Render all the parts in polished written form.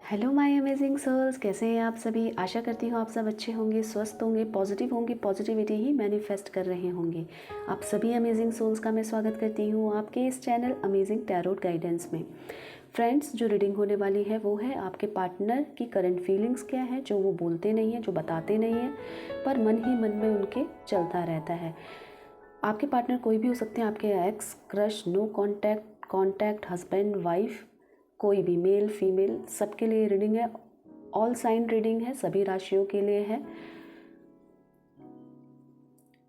Hello my amazing souls, कैसे हैं आप सभी। आशा करती हूँ आप सब अच्छे होंगे, स्वस्थ होंगे, पॉजिटिव होंगे, पॉजिटिविटी ही मैनिफेस्ट कर रहे होंगे। आप सभी अमेजिंग सोल्स का मैं स्वागत करती हूँ आपके इस चैनल अमेजिंग टैरोट गाइडेंस में। फ्रेंड्स, जो रीडिंग होने वाली है वो है आपके पार्टनर की करंट फीलिंग्स क्या है, जो वो बोलते नहीं हैं, जो बताते नहीं हैं, पर मन ही मन में उनके चलता रहता है। आपके पार्टनर कोई भी हो सकते हैं, आपके ex, crush, no contact, husband, wife, कोई भी, मेल फीमेल, सबके लिए रीडिंग है। ऑल साइन रीडिंग है, सभी राशियों के लिए है।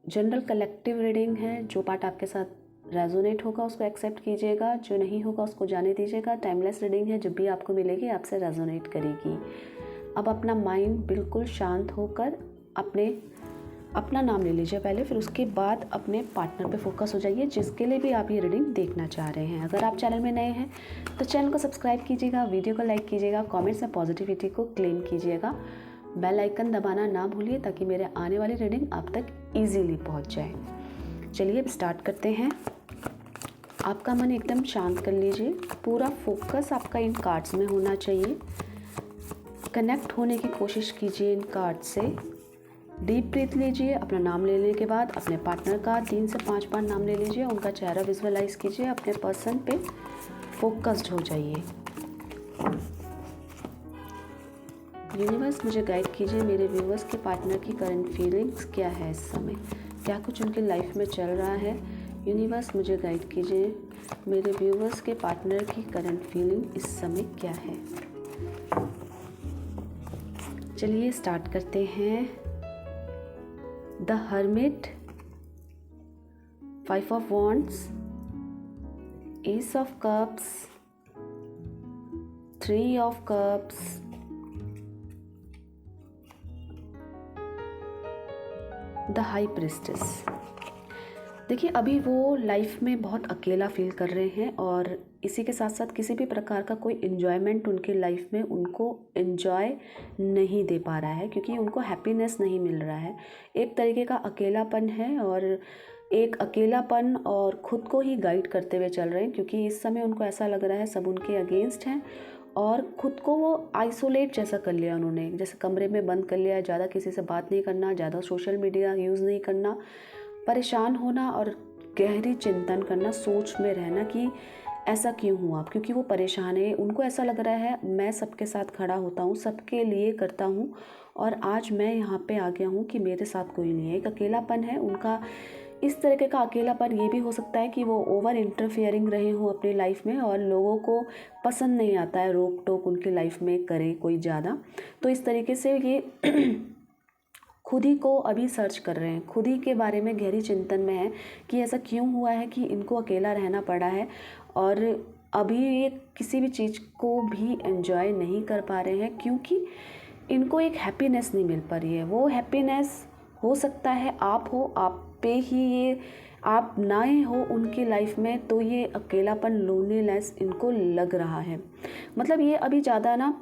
जनरल कलेक्टिव रीडिंग है। जो पार्ट आपके साथ रेजोनेट होगा उसको एक्सेप्ट कीजिएगा, जो नहीं होगा उसको जाने दीजिएगा। टाइमलेस रीडिंग है, जब भी आपको मिलेगी आपसे रेजोनेट करेगी। अब अपना माइंड बिल्कुल शांत होकर अपना नाम ले लीजिए पहले, फिर उसके बाद अपने पार्टनर पे फोकस हो जाइए, जिसके लिए भी आप ये रीडिंग देखना चाह रहे हैं। अगर आप चैनल में नए हैं तो चैनल को सब्सक्राइब कीजिएगा, वीडियो को लाइक कीजिएगा, कमेंट्स में पॉजिटिविटी को क्लेम कीजिएगा, बेल आइकन दबाना ना भूलिए ताकि मेरे आने वाली रीडिंग आप तक ईजीली पहुँच जाए। चलिए अब स्टार्ट करते हैं। आपका मन एकदम शांत कर लीजिए, पूरा फोकस आपका इन कार्ड्स में होना चाहिए। कनेक्ट होने की कोशिश कीजिए इन कार्ड से। डीप ब्रीथ लीजिए। अपना नाम लेने के बाद अपने पार्टनर का 3 से 5 बार नाम ले लीजिए। उनका चेहरा विजुअलाइज कीजिए, अपने पर्सन पे फोकस्ड हो जाइए। यूनिवर्स मुझे गाइड कीजिए, मेरे व्यूवर्स के पार्टनर की करंट फीलिंग्स क्या है इस समय, क्या कुछ उनके लाइफ में चल रहा है। यूनिवर्स मुझे गाइड कीजिए, मेरे व्यूवर्स के पार्टनर की करंट फीलिंग इस समय क्या है। चलिए स्टार्ट करते हैं। The hermit, 5 of Wands, Ace of Cups, 3 of Cups, the high priestess. देखिए, अभी वो लाइफ में बहुत अकेला फील कर रहे हैं और इसी के साथ साथ किसी भी प्रकार का कोई इन्जॉयमेंट उनके लाइफ में उनको इन्जॉय नहीं दे पा रहा है, क्योंकि उनको हैप्पीनेस नहीं मिल रहा है। एक तरीके का अकेलापन है और एक अकेलापन और ख़ुद को ही गाइड करते हुए चल रहे हैं, क्योंकि इस समय उनको ऐसा लग रहा है सब उनके अगेंस्ट हैं और ख़ुद को वो आइसोलेट जैसा कर लिया उन्होंने, जैसे कमरे में बंद कर लिया। ज़्यादा किसी से बात नहीं करना, ज़्यादा सोशल मीडिया यूज़ नहीं करना, परेशान होना और गहरी चिंतन करना, सोच में रहना कि ऐसा क्यों हुआ, क्योंकि वो परेशान है। उनको ऐसा लग रहा है मैं सबके साथ खड़ा होता हूँ, सबके लिए करता हूँ और आज मैं यहाँ पे आ गया हूँ कि मेरे साथ कोई नहीं है। एक अकेलापन है उनका। इस तरीके का अकेलापन ये भी हो सकता है कि वो ओवर इंटरफियरिंग रहे हों अपनी लाइफ में और लोगों को पसंद नहीं आता है रोक टोक उनकी लाइफ में करे कोई ज़्यादा। तो इस तरीके से ये खुद ही को अभी सर्च कर रहे हैं, खुद ही के बारे में गहरी चिंतन में है कि ऐसा क्यों हुआ है कि इनको अकेला रहना पड़ा है और अभी ये किसी भी चीज़ को भी एंजॉय नहीं कर पा रहे हैं, क्योंकि इनको एक हैप्पीनेस नहीं मिल पा रही है। वो हैप्पीनेस हो सकता है आप हो, आप पे ही ये आप ना हो उनकी लाइफ में, तो ये अकेलापन, लोनलीनेस इनको लग रहा है। मतलब ये अभी ज़्यादा ना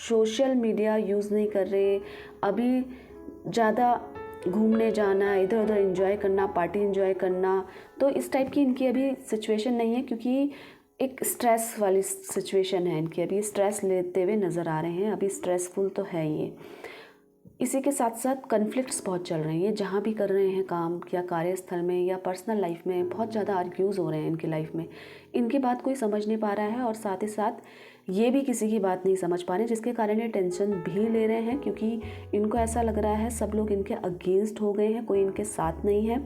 सोशल मीडिया यूज़ नहीं कर रहे, अभी ज़्यादा घूमने जाना, इधर उधर एंजॉय करना, पार्टी एंजॉय करना, तो इस टाइप की इनकी अभी सिचुएशन नहीं है, क्योंकि एक स्ट्रेस वाली सिचुएशन है इनकी। अभी स्ट्रेस लेते हुए नज़र आ रहे हैं, अभी स्ट्रेसफुल तो है ये। इसी के साथ साथ कन्फ्लिक्ट्स बहुत चल रहे हैं। ये जहाँ भी कर रहे हैं काम, या कार्यस्थल में या पर्सनल लाइफ में, बहुत ज़्यादा आर्ग्यूज़ हो रहे हैं इनकी लाइफ में। इनकी बात कोई समझ नहीं पा रहा है और साथ ही साथ ये भी किसी की बात नहीं समझ पा रहे, जिसके कारण ये टेंशन भी ले रहे हैं, क्योंकि इनको ऐसा लग रहा है सब लोग इनके अगेंस्ट हो गए हैं, कोई इनके साथ नहीं है।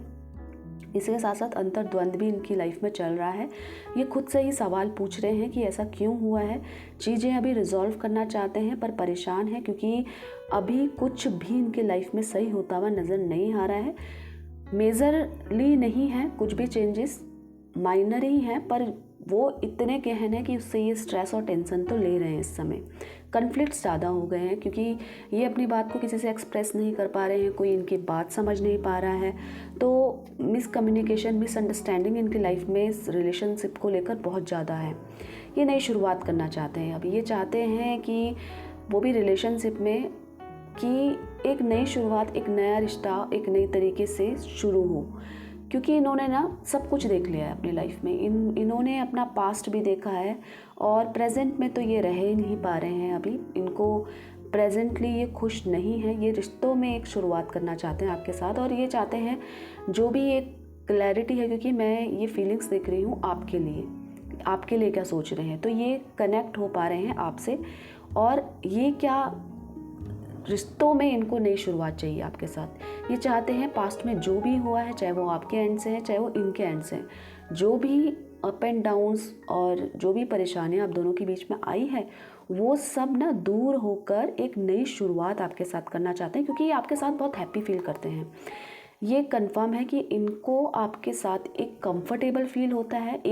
इसके साथ साथ अंतर्द्वंद भी इनकी लाइफ में चल रहा है। ये खुद से ही सवाल पूछ रहे हैं कि ऐसा क्यों हुआ है। चीज़ें अभी रिजॉल्व करना चाहते हैं पर परेशान हैं, क्योंकि अभी कुछ भी इनके लाइफ में सही होता हुआ नज़र नहीं आ रहा है। मेजरली नहीं है कुछ भी चेंजेस, माइनर ही हैं, पर वो इतने गहन है कि उससे ये स्ट्रेस और टेंशन तो ले रहे हैं इस समय। कन्फ्लिक्ट्स ज़्यादा हो गए हैं, क्योंकि ये अपनी बात को किसी से एक्सप्रेस नहीं कर पा रहे हैं, कोई इनकी बात समझ नहीं पा रहा है। तो मिसकम्युनिकेशन, मिसअंडरस्टैंडिंग इनकी लाइफ में इस रिलेशनशिप को लेकर बहुत ज़्यादा है। ये नई शुरुआत करना चाहते हैं। अभी ये चाहते हैं कि वो भी रिलेशनशिप में कि एक नई शुरुआत, एक नया रिश्ता एक नई तरीके से शुरू हो। क्योंकि इन्होंने ना सब कुछ देख लिया है अपनी लाइफ में। इन्होंने अपना पास्ट भी देखा है और प्रेजेंट में तो ये रह ही नहीं पा रहे हैं। अभी इनको प्रेजेंटली ये खुश नहीं है। ये रिश्तों में एक शुरुआत करना चाहते हैं आपके साथ और ये चाहते हैं जो भी एक क्लैरिटी है, क्योंकि मैं ये फीलिंग्स देख रही हूँ आपके लिए क्या सोच रहे हैं। तो ये कनेक्ट हो पा रहे हैं आपसे और ये क्या रिश्तों में इनको नई शुरुआत चाहिए आपके साथ। ये चाहते हैं पास्ट में जो भी हुआ है, चाहे वो आपके एंड से है चाहे वो इनके एंड से है, जो भी अप एंड डाउन्स और जो भी परेशानियां आप दोनों के बीच में आई है, वो सब ना दूर होकर एक नई शुरुआत आपके साथ करना चाहते हैं, क्योंकि ये आपके साथ बहुत हैप्पी फील करते हैं। ये कंफर्म है कि इनको आपके साथ एक कंफर्टेबल फील होता है,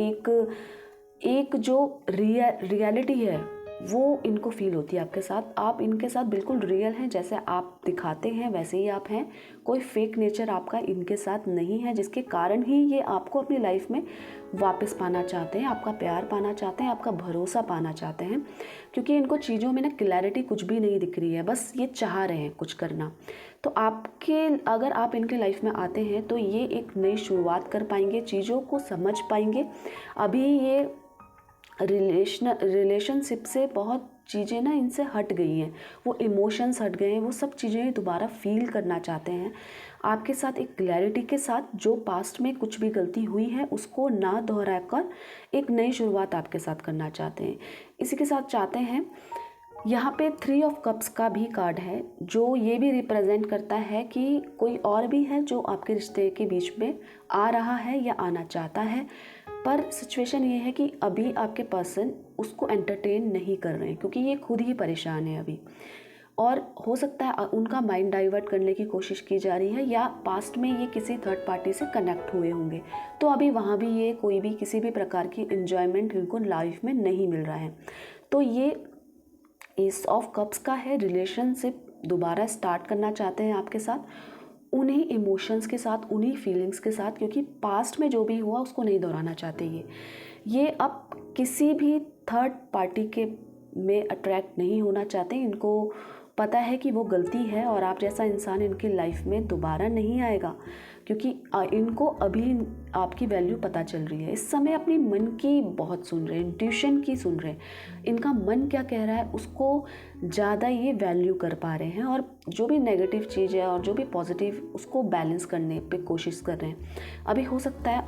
एक जो रियलिटी है वो इनको फील होती है आपके साथ। आप इनके साथ बिल्कुल रियल हैं, जैसे आप दिखाते हैं वैसे ही आप हैं। कोई फेक नेचर आपका इनके साथ नहीं है, जिसके कारण ही ये आपको अपनी लाइफ में वापस पाना चाहते हैं, आपका प्यार पाना चाहते हैं, आपका भरोसा पाना चाहते हैं। क्योंकि इनको चीज़ों में ना क्लैरिटी कुछ भी नहीं दिख रही है, बस ये चाह रहे हैं कुछ करना। तो अगर आप इनके लाइफ में आते हैं तो ये एक नई शुरुआत कर पाएंगे, चीज़ों को समझ पाएंगे। अभी ये रिलेशनशिप से बहुत चीज़ें ना इनसे हट गई हैं, वो इमोशंस हट गए हैं, वो सब चीज़ें दोबारा फील करना चाहते हैं आपके साथ एक क्लैरिटी के साथ। जो पास्ट में कुछ भी गलती हुई है उसको ना दोहरा कर एक नई शुरुआत आपके साथ करना चाहते हैं। इसी के साथ चाहते हैं, यहाँ पे 3 ऑफ कप्स का भी कार्ड है, जो ये भी रिप्रेजेंट करता है कि कोई और भी है जो आपके रिश्ते के बीच में आ रहा है या आना चाहता है। पर सिचुएशन ये है कि अभी आपके पर्सन उसको एंटरटेन नहीं कर रहे हैं, क्योंकि ये खुद ही परेशान है अभी, और हो सकता है उनका माइंड डाइवर्ट करने की कोशिश की जा रही है, या पास्ट में ये किसी थर्ड पार्टी से कनेक्ट हुए होंगे, तो अभी वहाँ भी ये कोई भी किसी भी प्रकार की एंजॉयमेंट इनको लाइफ में नहीं मिल रहा है। तो ये एस ऑफ कप्स का है, रिलेशनशिप दोबारा स्टार्ट करना चाहते हैं आपके साथ, उन्हीं इमोशंस के साथ, उन्हीं फीलिंग्स के साथ, क्योंकि पास्ट में जो भी हुआ उसको नहीं दोहराना चाहते ये अब किसी भी थर्ड पार्टी के में अट्रैक्ट नहीं होना चाहते। इनको पता है कि वो गलती है और आप जैसा इंसान इनकी लाइफ में दोबारा नहीं आएगा, क्योंकि इनको अभी आपकी वैल्यू पता चल रही है। इस समय अपनी मन की बहुत सुन रहे हैं, इंट्यूशन की सुन रहे हैं, इनका मन क्या कह रहा है उसको ज़्यादा ये वैल्यू कर पा रहे हैं, और जो भी नेगेटिव चीज़ है और जो भी पॉजिटिव उसको बैलेंस करने पे कोशिश कर रहे हैं। अभी हो सकता है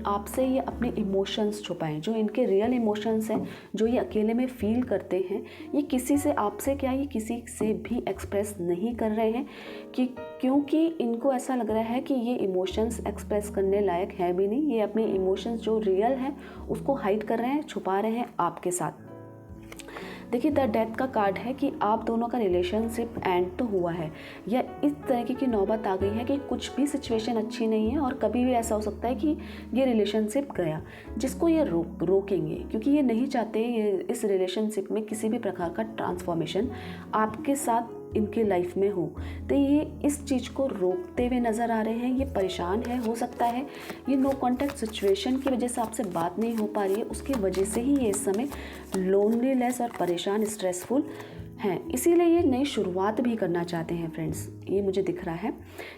आपसे ये अपने इमोशंस छुपाएं, जो इनके रियल इमोशंस हैं, जो ये अकेले में फील करते हैं, ये किसी से, आपसे क्या, ये किसी से भी एक्सप्रेस नहीं कर रहे हैं, क्योंकि इनको ऐसा लग रहा है कि ये इमोशंस एक्सप्रेस करने लायक है भी नहीं। ये अपने इमोशंस जो रियल हैं उसको हाइड कर रहे हैं, छुपा रहे हैं आपके साथ। देखिए, द डेथ का कार्ड है कि आप दोनों का रिलेशनशिप एंड तो हुआ है, या इस तरीके की नौबत आ गई है कि कुछ भी सिचुएशन अच्छी नहीं है, और कभी भी ऐसा हो सकता है कि ये रिलेशनशिप गया, जिसको ये रोकेंगे, क्योंकि ये नहीं चाहते इस रिलेशनशिप में किसी भी प्रकार का ट्रांसफॉर्मेशन आपके साथ इनके लाइफ में हो। तो ये इस चीज़ को रोकते हुए नज़र आ रहे हैं, ये परेशान है। हो सकता है ये नो कॉन्टैक्ट सिचुएशन की वजह से आपसे बात नहीं हो पा रही है, उसकी वजह से ही ये इस समय लोनलीनेस और परेशान, स्ट्रेसफुल हैं, इसीलिए ये नई शुरुआत भी करना चाहते हैं फ्रेंड्स, ये मुझे दिख रहा है।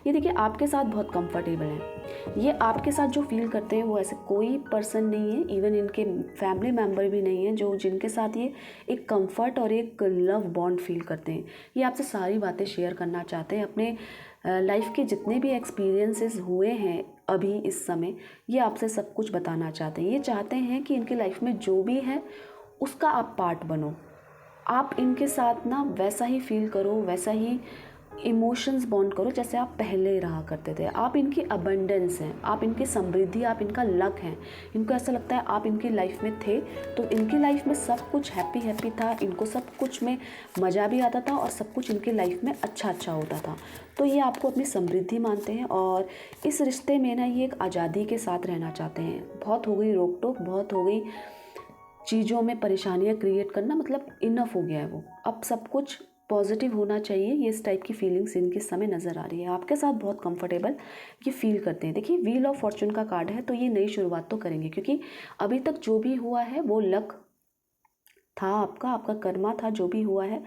ये देखिए, आपके साथ बहुत कंफर्टेबल हैं, ये आपके साथ जो फील करते हैं वो ऐसे कोई पर्सन नहीं है, इवन इनके फैमिली मेम्बर भी नहीं है जो जिनके साथ ये एक कंफर्ट और एक लव बॉन्ड फील करते हैं। ये आपसे सारी बातें शेयर करना चाहते हैं, अपने लाइफ के जितने भी एक्सपीरियंसेस हुए हैं अभी इस समय, ये आपसे सब कुछ बताना चाहते हैं। ये चाहते हैं कि इनके लाइफ में जो भी है उसका आप पार्ट बनो, आप इनके साथ ना वैसा ही फील करो, वैसा ही इमोशंस बॉन्ड करो जैसे आप पहले रहा करते थे। आप इनकी अबंडेंस हैं, आप इनकी समृद्धि, आप इनका लक हैं। इनको ऐसा लगता है आप इनकी लाइफ में थे तो इनकी लाइफ में सब कुछ हैप्पी हैप्पी था, इनको सब कुछ में मज़ा भी आता था और सब कुछ इनकी लाइफ में अच्छा अच्छा होता था। तो ये आपको अपनी समृद्धि मानते हैं और इस रिश्ते में ना ये एक आज़ादी के साथ रहना चाहते हैं। बहुत हो गई रोक टोक, बहुत हो गई चीज़ों में परेशानियाँ क्रिएट करना, मतलब इनफ हो गया है वो, अब सब कुछ पॉजिटिव होना चाहिए। ये इस टाइप की फीलिंग्स इनके समय नज़र आ रही है, आपके साथ बहुत कंफर्टेबल ये फील करते हैं। देखिए, व्हील ऑफ फॉर्चून का कार्ड है, तो ये नई शुरुआत तो करेंगे, क्योंकि अभी तक जो भी हुआ है वो लक था, आपका कर्मा था जो भी हुआ है,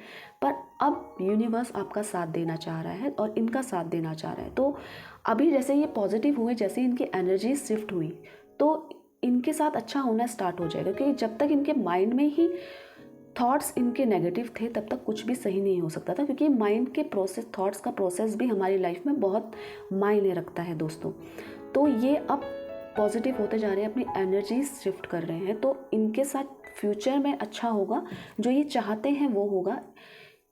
पर अब यूनिवर्स आपका साथ देना चाह रहा है और इनका साथ देना चाह रहा है। तो अभी जैसे ये पॉजिटिव हुए, जैसे इनकी एनर्जी शिफ्ट हुई तो इनके साथ अच्छा होना स्टार्ट हो जाएगा, क्योंकि जब तक इनके माइंड में ही थॉट्स इनके नेगेटिव थे तब तक कुछ भी सही नहीं हो सकता था, क्योंकि माइंड के प्रोसेस, थॉट्स का प्रोसेस भी हमारी लाइफ में बहुत मायने रखता है दोस्तों। तो ये अब पॉजिटिव होते जा रहे हैं, अपनी एनर्जी शिफ्ट कर रहे हैं, तो इनके साथ फ्यूचर में अच्छा होगा। जो ये चाहते हैं वो होगा,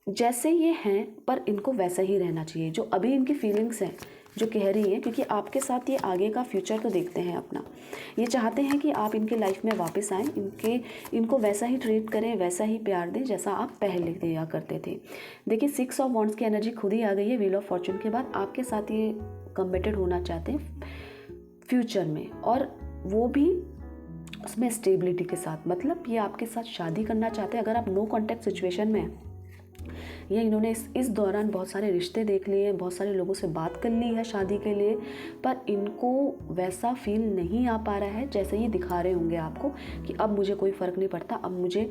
जैसे ये हैं पर इनको वैसा ही रहना चाहिए। जो अभी इनकी फीलिंग्स हैं जो कह रही हैं, क्योंकि आपके साथ ये आगे का फ्यूचर तो देखते हैं अपना, ये चाहते हैं कि आप इनके लाइफ में वापस आएँ, इनको वैसा ही ट्रीट करें, वैसा ही प्यार दें जैसा आप पहले दिया करते थे। देखिए 6 ऑफ वॉन्ड्स की एनर्जी खुद ही आ गई है व्हील ऑफ फॉर्चून के बाद। आपके साथ ये कमिटेड होना चाहते हैं फ्यूचर में, और वो भी उसमें स्टेबिलिटी के साथ। मतलब ये आपके साथ शादी करना चाहते हैं। अगर आप नो कॉन्टैक्ट सिचुएशन में हैं, ये इन्होंने इस दौरान बहुत सारे रिश्ते देख लिए हैं, बहुत सारे लोगों से बात कर ली है शादी के लिए, पर इनको वैसा फील नहीं आ पा रहा है जैसे ये दिखा रहे होंगे आपको कि अब मुझे कोई फ़र्क नहीं पड़ता, अब मुझे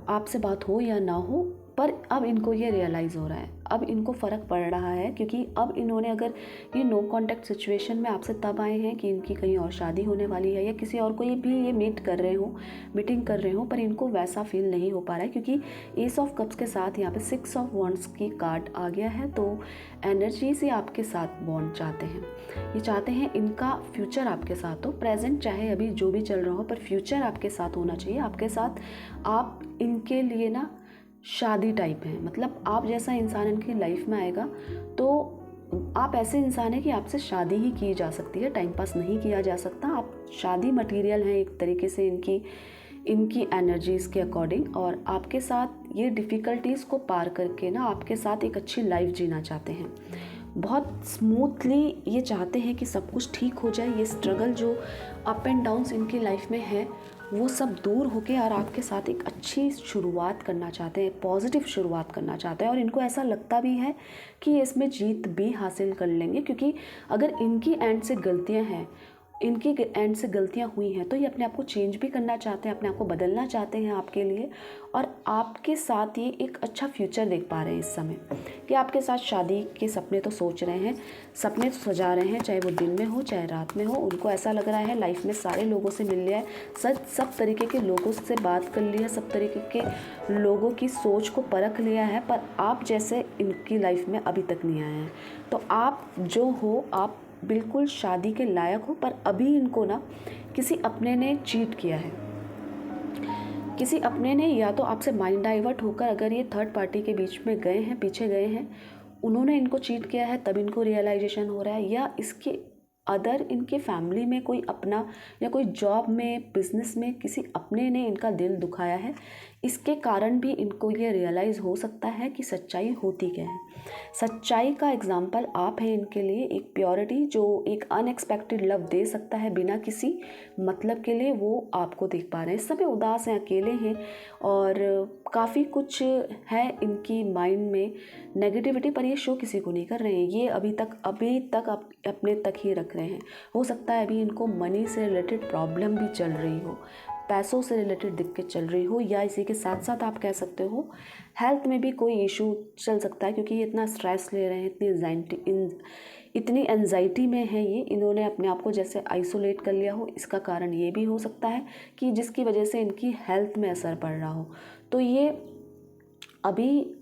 आपसे बात हो या ना हो। पर अब इनको ये रियलाइज़ हो रहा है, अब इनको फ़र्क पड़ रहा है, क्योंकि अब इन्होंने, अगर ये नो कॉन्टैक्ट सिचुएशन में आपसे तब आए हैं कि इनकी कहीं और शादी होने वाली है या किसी और को ये भी ये मीटिंग कर रहे हो, पर इनको वैसा फील नहीं हो पा रहा है, क्योंकि एस ऑफ कप्स के साथ यहाँ पे 6 ऑफ वॉन्ड्स की कार्ड आ गया है। तो एनर्जी से आपके साथ बॉन्ड चाहते हैं, ये चाहते हैं इनका फ्यूचर आपके साथ हो। प्रेजेंट चाहे अभी जो भी चल रहा हो, पर फ्यूचर आपके साथ होना चाहिए। आपके साथ आप इनके लिए ना शादी टाइप है, मतलब आप जैसा इंसान इनकी लाइफ में आएगा तो आप ऐसे इंसान हैं कि आपसे शादी ही की जा सकती है, टाइम पास नहीं किया जा सकता। आप शादी मटेरियल हैं एक तरीके से इनकी एनर्जीज़ के अकॉर्डिंग, और आपके साथ ये डिफ़िकल्टीज़ को पार करके ना आपके साथ एक अच्छी लाइफ जीना चाहते हैं। बहुत स्मूथली ये चाहते हैं कि सब कुछ ठीक हो जाए, ये स्ट्रगल जो अप एंड डाउन्स इनकी लाइफ में है वो सब दूर होके और आपके साथ एक अच्छी शुरुआत करना चाहते हैं, पॉजिटिव शुरुआत करना चाहते हैं। और इनको ऐसा लगता भी है कि ये इसमें जीत भी हासिल कर लेंगे, क्योंकि अगर इनकी एंड से गलतियां हैं, इनकी एंड से गलतियां हुई हैं, तो ये अपने आप को चेंज भी करना चाहते हैं, अपने आप को बदलना चाहते हैं आपके लिए, और आपके साथ ये एक अच्छा फ्यूचर देख पा रहे हैं इस समय, कि आपके साथ शादी के सपने तो सोच रहे हैं, सपने तो सजा रहे हैं, चाहे वो दिन में हो चाहे रात में हो। उनको ऐसा लग रहा है लाइफ में सारे लोगों से मिल लिया है, सब तरीके के लोगों से बात कर लिया, सब तरीके के लोगों की सोच को परख लिया है, पर आप जैसे इनकी लाइफ में अभी तक नहीं आए हैं। तो आप जो हो, आप बिल्कुल शादी के लायक हो, पर अभी इनको ना किसी अपने ने चीट किया है, किसी अपने ने, या तो आपसे माइंड डाइवर्ट होकर अगर ये थर्ड पार्टी के बीच में गए हैं, पीछे गए हैं, उन्होंने इनको चीट किया है तब इनको रियलाइजेशन हो रहा है, या इसके अदर इनके फैमिली में कोई अपना या कोई जॉब में, बिजनेस में किसी अपने ने इनका दिल दुखाया है, इसके कारण भी इनको ये रियलाइज़ हो सकता है कि सच्चाई होती क्या है। सच्चाई का एग्जाम्पल आप हैं इनके लिए, एक प्योरिटी जो एक अनएक्सपेक्टेड लव दे सकता है बिना किसी मतलब के लिए, वो आपको देख पा रहे हैं। सब उदास हैं, अकेले हैं, और काफ़ी कुछ है इनकी माइंड में नेगेटिविटी, पर ये शो किसी को नहीं कर रहे हैं। ये अभी तक अपने तक ही रख रहे हैं। हो सकता है अभी इनको मनी से रिलेटेड प्रॉब्लम भी चल रही हो, पैसों से रिलेटेड दिक्कत चल रही हो, या इसी के साथ साथ आप कह सकते हो हेल्थ में भी कोई इशू चल सकता है, क्योंकि ये इतना स्ट्रेस ले रहे हैं, इतनी एंजाइटी में है ये, इन्होंने अपने आप को जैसे आइसोलेट कर लिया हो। इसका कारण ये भी हो सकता है कि जिसकी वजह से इनकी हेल्थ में असर पड़ रहा हो। तो ये अभी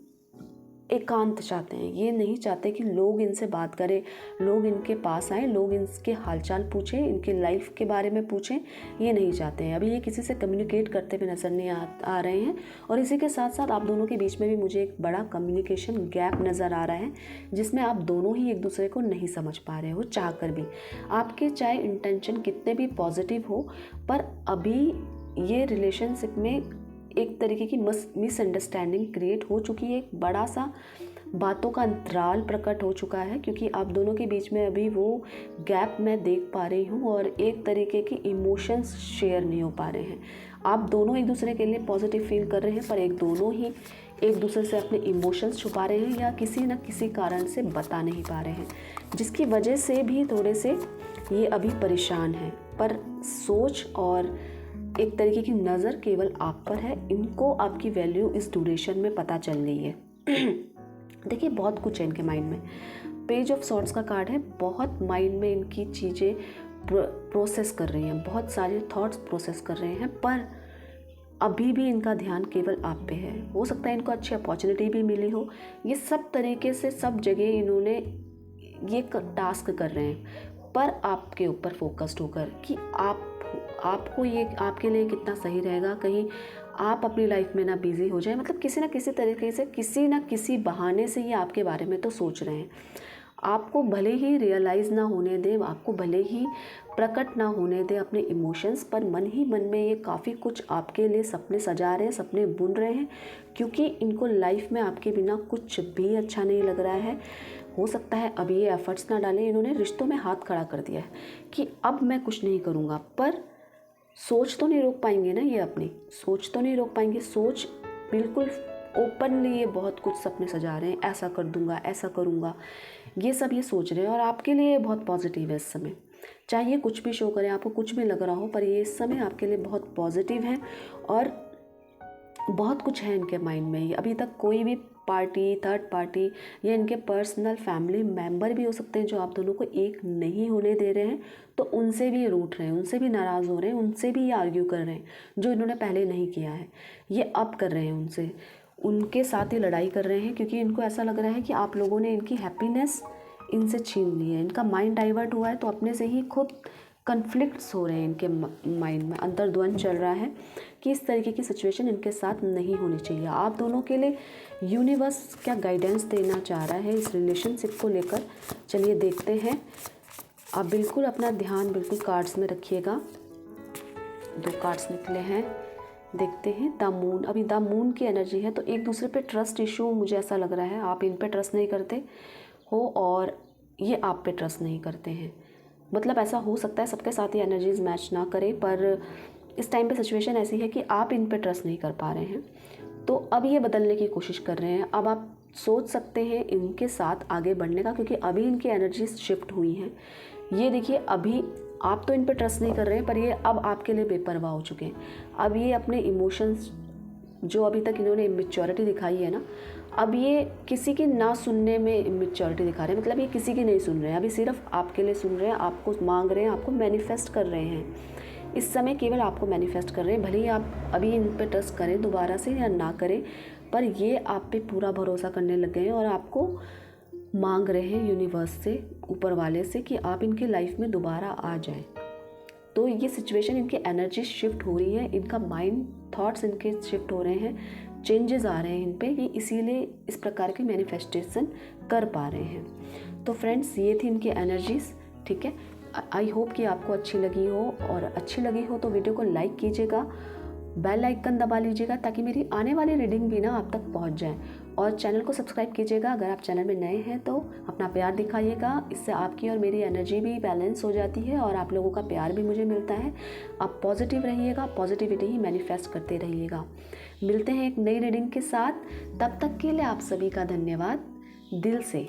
एकांत चाहते हैं, ये नहीं चाहते कि लोग इनसे बात करें, लोग इनके पास आएँ, लोग इनके हालचाल पूछें, इनके लाइफ के बारे में पूछें, ये नहीं चाहते हैं। अभी ये किसी से कम्युनिकेट करते हुए नज़र नहीं आ रहे हैं, और इसी के साथ साथ आप दोनों के बीच में भी मुझे एक बड़ा कम्युनिकेशन गैप नज़र आ रहा है, जिसमें आप दोनों ही एक दूसरे को नहीं समझ पा रहे हो चाह कर भी। आपके चाहे इंटेंशन कितने भी पॉजिटिव हो, पर अभी ये रिलेशनशिप में एक तरीके की मिसअंडरस्टैंडिंग क्रिएट हो चुकी है, एक बड़ा सा बातों का अंतराल प्रकट हो चुका है, क्योंकि आप दोनों के बीच में अभी वो गैप मैं देख पा रही हूँ, और एक तरीके की इमोशंस शेयर नहीं हो पा रहे हैं। आप दोनों एक दूसरे के लिए पॉजिटिव फील कर रहे हैं, पर दोनों ही एक दूसरे से अपने इमोशंस छुपा रहे हैं, या किसी न किसी कारण से बता नहीं पा रहे हैं, जिसकी वजह से भी थोड़े से ये अभी परेशान हैं। पर सोच और एक तरीके की नज़र केवल आप पर है, इनको आपकी वैल्यू इस ड्यूरेशन में पता चल गई है। देखिए बहुत कुछ है इनके माइंड में, पेज ऑफ सॉर्ड्स का कार्ड है। बहुत माइंड में इनकी चीज़ें प्रोसेस कर रही हैं, बहुत सारे थॉट्स प्रोसेस कर रहे हैं, पर अभी भी इनका ध्यान केवल आप पे है। हो सकता है इनको अच्छी अपॉर्चुनिटी भी मिली हो। ये सब तरीके से सब जगह इन्होंने ये टास्क कर रहे हैं, पर आपके ऊपर फोकस्ड होकर कि आपको ये आपके लिए कितना सही रहेगा। कहीं आप अपनी लाइफ में ना बिजी हो जाए, मतलब किसी ना किसी तरीके से, किसी ना किसी बहाने से ये आपके बारे में तो सोच रहे हैं। आपको भले ही रियलाइज़ ना होने दें, आपको भले ही प्रकट ना होने दें अपने इमोशंस, पर मन ही मन में ये काफ़ी कुछ आपके लिए सपने सजा रहे हैं, सपने बुन रहे हैं, क्योंकि इनको लाइफ में आपके बिना कुछ भी अच्छा नहीं लग रहा है। हो सकता है अभी ये एफर्ट्स ना डालें, इन्होंने रिश्तों में हाथ खड़ा कर दिया है कि अब मैं कुछ नहीं करूँगा, पर सोच तो नहीं रोक पाएंगे ना, ये अपनी सोच तो नहीं रोक पाएंगे। सोच बिल्कुल ओपनली ये बहुत कुछ सपने सजा रहे हैं, ऐसा कर दूंगा, ऐसा करूंगा, ये सब ये सोच रहे हैं। और आपके लिए ये बहुत पॉजिटिव है इस समय, चाहे ये कुछ भी शो करें, आपको कुछ भी लग रहा हो, पर ये इस समय आपके लिए बहुत पॉजिटिव है और बहुत कुछ है इनके माइंड में। अभी तक कोई भी पार्टी, थर्ड पार्टी या इनके पर्सनल फैमिली मेम्बर भी हो सकते हैं जो आप दोनों को एक नहीं होने दे रहे हैं, तो उनसे भी ये रूठ रहे हैं, उनसे भी नाराज़ हो रहे हैं, उनसे भी ये आर्ग्यू कर रहे हैं, जो इन्होंने पहले नहीं किया है ये अब कर रहे हैं। उनसे, उनके साथ ही लड़ाई कर रहे हैं, क्योंकि इनको ऐसा लग रहा है कि आप लोगों ने इनकी हैप्पीनेस इनसे छीन ली है। इनका माइंड डाइवर्ट हुआ है, तो अपने से ही खुद कन्फ्लिक्ट्स हो रहे हैं इनके माइंड में, अंतर्द्वंद चल रहा है कि इस तरीके की सिचुएशन इनके साथ नहीं होनी चाहिए। आप दोनों के लिए यूनिवर्स क्या गाइडेंस देना चाह रहा है इस रिलेशनशिप को लेकर, चलिए देखते हैं। आप बिल्कुल अपना ध्यान बिल्कुल कार्ड्स में रखिएगा। 2 कार्ड्स निकले हैं, देखते हैं। द मून, अभी द मून की एनर्जी है, तो एक दूसरे पे ट्रस्ट इशू मुझे ऐसा लग रहा है, आप इन पे ट्रस्ट नहीं करते हो और ये आप पे ट्रस्ट नहीं करते हैं। मतलब ऐसा हो सकता है सबके साथ ये एनर्जीज मैच ना करें, पर इस टाइम पे सिचुएशन ऐसी है कि आप इन पे ट्रस्ट नहीं कर पा रहे हैं, तो अब ये बदलने की कोशिश कर रहे हैं। अब आप सोच सकते हैं इनके साथ आगे बढ़ने का, क्योंकि अभी इनकी एनर्जीज शिफ्ट हुई हैं। ये देखिए, अभी आप तो इन पे ट्रस्ट नहीं कर रहे हैं, पर ये अब आपके लिए बेपरवाह हो चुके हैं। अब ये अपने इमोशंस, जो अभी तक इन्होंने इमेच्योरिटी दिखाई है ना, अब ये किसी की ना सुनने में इमेच्योरिटी दिखा रहे हैं। मतलब ये किसी की नहीं सुन रहे हैं, अभी सिर्फ आपके लिए सुन रहे हैं, आपको मांग रहे हैं, आपको मैनिफेस्ट कर रहे हैं। इस समय केवल आपको मैनिफेस्ट कर रहे हैं, भले ही आप अभी इन पे ट्रस्ट करें दोबारा से या ना करें, पर ये आप पे पूरा भरोसा करने लग गए हैं और आपको मांग रहे हैं यूनिवर्स से, ऊपर वाले से, कि आप इनकी लाइफ में दोबारा आ जाएं। तो ये सिचुएशन, इनकी एनर्जी शिफ्ट हो रही है, इनका माइंड थॉट्स इनके शिफ्ट हो रहे हैं, चेंजेस आ रहे हैं इन पे, ये इसीलिए इस प्रकार के मैनिफेस्टेशन कर पा रहे हैं। तो फ्रेंड्स, ये थी इनकी एनर्जीज, ठीक है। आई होप कि आपको अच्छी लगी हो, और अच्छी लगी हो तो वीडियो को लाइक कीजिएगा, बेल आइकन दबा लीजिएगा, ताकि मेरी आने वाली रीडिंग भी ना आप तक पहुंच जाए। और चैनल को सब्सक्राइब कीजिएगा, अगर आप चैनल में नए हैं तो अपना प्यार दिखाइएगा, इससे आपकी और मेरी एनर्जी भी बैलेंस हो जाती है और आप लोगों का प्यार भी मुझे मिलता है। आप पॉजिटिव रहिएगा, पॉजिटिविटी ही मैनिफेस्ट करते रहिएगा। मिलते हैं एक नई रीडिंग के साथ, तब तक के लिए आप सभी का धन्यवाद दिल से।